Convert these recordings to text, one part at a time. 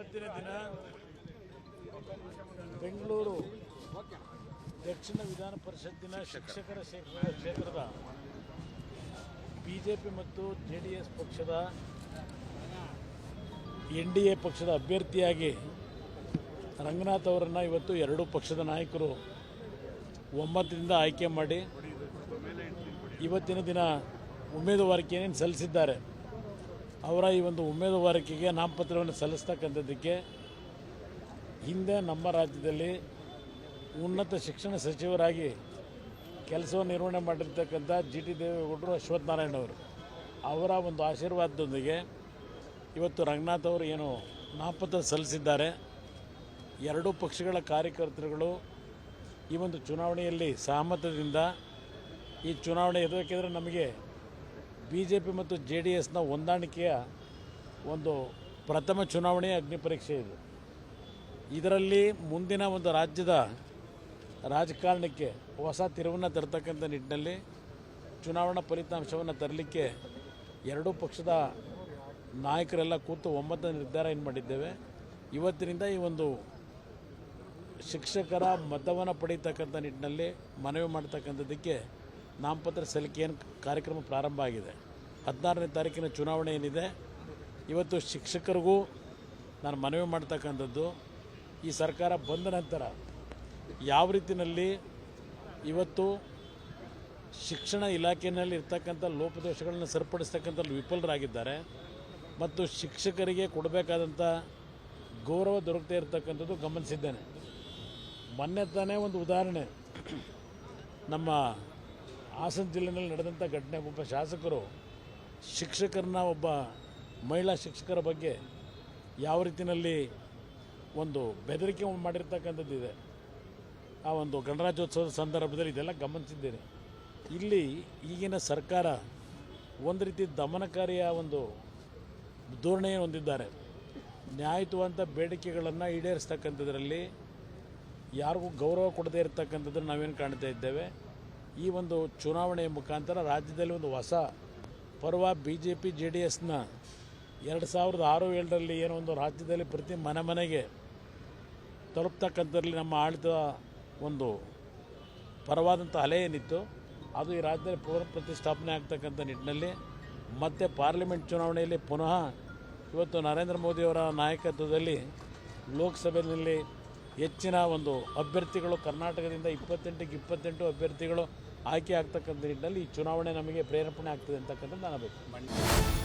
ಇವತ್ತಿನ ದಿನ ಬೆಂಗಳೂರು ದಕ್ಷಿಣ ವಿಧಾನ ಪರಿಷತ್ತಿನ ಶಿಕ್ಷಕರ ಕ್ಷೇತ್ರದ ಬಿಜೆಪಿ ಮತ್ತು ಜೆಡಿಎಸ್ ಪಕ್ಷದ NDA ಪಕ್ಷದ ಅಭ್ಯರ್ಥಿಯಾಗಿ ರಂಗನಾಥ್ ಅವರನ್ನು ಇವತ್ತು ಎರಡೂ ಪಕ್ಷದ ನಾಯಕರು ಒಮ್ಮತದಿಂದ ಆಯ್ಕೆ ಮಾಡಿ ಇವತ್ತಿನ ದಿನ ಉಮೇದುವಾರಿಕೆಯನ್ನು ಸಲ್ಲಿಸಿದ್ದಾರೆ. ಅವರ ಈ ಒಂದು ಉಮೇದುವಾರಿಕೆಗೆ ನಾಮಪತ್ರವನ್ನು ಸಲ್ಲಿಸ್ತಕ್ಕಂಥದ್ದಕ್ಕೆ ಹಿಂದೆ ನಮ್ಮ ರಾಜ್ಯದಲ್ಲಿ ಉನ್ನತ ಶಿಕ್ಷಣ ಸಚಿವರಾಗಿ ಕೆಲಸವನ್ನು ನಿರ್ವಹಣೆ ಮಾಡಿರ್ತಕ್ಕಂಥ GT ದೇವೇಗೌಡರು, ಅಶ್ವಥ್ ನಾರಾಯಣ ಅವರು ಅವರ ಒಂದು ಆಶೀರ್ವಾದದೊಂದಿಗೆ ಇವತ್ತು ರಂಗನಾಥ್ ಅವರು ಏನು ನಾಮಪತ್ರ ಸಲ್ಲಿಸಿದ್ದಾರೆ. ಎರಡೂ ಪಕ್ಷಗಳ ಕಾರ್ಯಕರ್ತರುಗಳು ಈ ಒಂದು ಚುನಾವಣೆಯಲ್ಲಿ ಸಹಮತದಿಂದ ಈ ಚುನಾವಣೆ ಎದುರಿಸಿದರೆ ನಮಗೆ BJP ಮತ್ತು JDSನ ಹೊಂದಾಣಿಕೆಯ ಒಂದು ಪ್ರಥಮ ಚುನಾವಣೆಯ ಅಗ್ನಿ ಪರೀಕ್ಷೆ ಇದು. ಇದರಲ್ಲಿ ಮುಂದಿನ ಒಂದು ರಾಜ್ಯದ ರಾಜಕಾರಣಕ್ಕೆ ಹೊಸ ತಿರುವನ್ನು ತರತಕ್ಕಂಥ ನಿಟ್ಟಿನಲ್ಲಿ ಚುನಾವಣಾ ಫಲಿತಾಂಶವನ್ನು ತರಲಿಕ್ಕೆ ಎರಡೂ ಪಕ್ಷದ ನಾಯಕರೆಲ್ಲ ಕೂತು ಒಮ್ಮತ ನಿರ್ಧಾರ ಏನು ಮಾಡಿದ್ದೇವೆ. ಇವತ್ತಿನಿಂದ ಈ ಒಂದು ಶಿಕ್ಷಕರ ಮತವನ್ನು ಪಡೀತಕ್ಕಂಥ ನಿಟ್ಟಿನಲ್ಲಿ ಮನವಿ ಮಾಡ್ತಕ್ಕಂಥದ್ದಕ್ಕೆ ನಾಮಪತ್ರ ಸಲ್ಲಿಕೆ ಕಾರ್ಯಕ್ರಮ ಪ್ರಾರಂಭ ಆಗಿದೆ. 16ನೇ ತಾರೀಕಿನ ಚುನಾವಣೆ ಏನಿದೆ, ಇವತ್ತು ಶಿಕ್ಷಕರಿಗೂ ನಾನು ಮನವಿ ಮಾಡ್ತಕ್ಕಂಥದ್ದು, ಈ ಸರ್ಕಾರ ಬಂದ ನಂತರ ಯಾವ ರೀತಿಯಲ್ಲಿ ಇವತ್ತು ಶಿಕ್ಷಣ ಇಲಾಖೆಯಲ್ಲಿ ಇರ್ತಕ್ಕಂಥ ಲೋಪದೋಷಗಳನ್ನು ಸರಿಪಡಿಸ್ತಕ್ಕಂಥ ವಿಫಲರಾಗಿದ್ದಾರೆ ಮತ್ತು ಶಿಕ್ಷಕರಿಗೆ ಕೊಡಬೇಕಾದಂಥ ಗೌರವ ದೊರಕದೇ ಇರತಕ್ಕಂಥದ್ದು ಗಮನಿಸಿದ್ದೇನೆ. ಮೊನ್ನೆ ತಾನೇ ಒಂದು ಉದಾಹರಣೆ, ನಮ್ಮ ಹಾಸನ ಜಿಲ್ಲೆಯಲ್ಲಿ ನಡೆದಂಥ ಘಟನೆ, ಒಬ್ಬ ಶಾಸಕರು ಶಿಕ್ಷಕರನ್ನ, ಒಬ್ಬ ಮಹಿಳಾ ಶಿಕ್ಷಕರ ಬಗ್ಗೆ ಯಾವ ರೀತಿಯಲ್ಲಿ ಒಂದು ಬೆದರಿಕೆ ಮಾಡಿರ್ತಕ್ಕಂಥದ್ದಿದೆ. ಆ ಒಂದು ಗಣರಾಜ್ಯೋತ್ಸವದ ಸಂದರ್ಭದಲ್ಲಿ ಇದೆಲ್ಲ ಗಮನಿಸಿದ್ದೇನೆ. ಇಲ್ಲಿ ಈಗಿನ ಸರ್ಕಾರ ಒಂದು ರೀತಿ ದಮನಕಾರಿಯ ಒಂದು ಧೋರಣೆಯನ್ನು ಹೊಂದಿದ್ದಾರೆ. ನ್ಯಾಯಯುತವಾದಂಥ ಬೇಡಿಕೆಗಳನ್ನು ಈಡೇರಿಸ್ತಕ್ಕಂಥದ್ರಲ್ಲಿ ಯಾರಿಗೂ ಗೌರವ ಕೊಡದೇ ಇರತಕ್ಕಂಥದ್ದನ್ನು ನಾವೇನು ಕಾಣ್ತಾ ಇದ್ದೇವೆ. ಈ ಒಂದು ಚುನಾವಣೆಯ ಮುಖಾಂತರ ರಾಜ್ಯದಲ್ಲಿ ಒಂದು ಹೊಸ ಪರ್ವ BJP JDSನ 2006-7ರಲ್ಲಿ ಏನೋ ಒಂದು ರಾಜ್ಯದಲ್ಲಿ ಪ್ರತಿ ಮನೆಗೆ ತಲುಪ್ತಕ್ಕಂಥದ್ರಲ್ಲಿ ನಮ್ಮ ಆಡಳಿತ ಒಂದು ಪರವಾದಂಥ ಅಲೆ ಏನಿತ್ತು, ಅದು ಈ ರಾಜ್ಯದಲ್ಲಿ ಪುನರ್ ಪ್ರತಿಷ್ಠಾಪನೆ ಆಗ್ತಕ್ಕಂಥ ನಿಟ್ಟಿನಲ್ಲಿ ಮತ್ತೆ ಪಾರ್ಲಿಮೆಂಟ್ ಚುನಾವಣೆಯಲ್ಲಿ ಪುನಃ ಇವತ್ತು ನರೇಂದ್ರ ಮೋದಿಯವರ ನಾಯಕತ್ವದಲ್ಲಿ ಲೋಕಸಭೆಯಲ್ಲಿ ಹೆಚ್ಚಿನ ಒಂದು ಅಭ್ಯರ್ಥಿಗಳು ಕರ್ನಾಟಕದಿಂದ 28ಕ್ಕೆ 28 ಅಭ್ಯರ್ಥಿಗಳು ಆಯ್ಕೆ ಆಗ್ತಕ್ಕಂಥ ನಿಟ್ಟಿನಲ್ಲಿ ಈ ಚುನಾವಣೆ ನಮಗೆ ಪ್ರೇರೇಪಣೆ ಆಗ್ತದೆ ಅಂತಕ್ಕಂಥದ್ದು ನಾನು ಅಭಿಪ್ರಾಯ.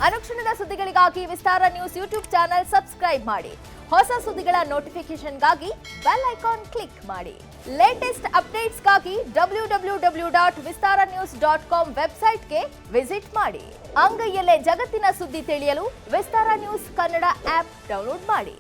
ಅನುಕ್ಷಣದ ಸುದ್ದಿಗಳಿಗಾಗಿ ವಿಸ್ತಾರ ನ್ಯೂಸ್ ಯೂಟ್ಯೂಬ್ ಚಾನೆಲ್ ಸಬ್ಸ್ಕ್ರೈಬ್ ಮಾಡಿ. ಹೊಸ ಸುದ್ದಿಗಳ ನೋಟಿಫಿಕೇಶನ್ಗಾಗಿ ಬೆಲ್ ಐಕಾನ್ ಕ್ಲಿಕ್ ಮಾಡಿ. ಲೇಟೆಸ್ಟ್ ಅಪ್ಡೇಟ್ಸ್ಗಾಗಿ www.vistaranews.com ವೆಬ್ಸೈಟ್ಗೆ ವಿಸಿಟ್ ಮಾಡಿ. ಅಂಗೈಯಲ್ಲೇ ಜಗತ್ತಿನ ಸುದ್ದಿ ತಿಳಿಯಲು ವಿಸ್ತಾರ ನ್ಯೂಸ್ ಕನ್ನಡ ಆಪ್ ಡೌನ್ಲೋಡ್ ಮಾಡಿ.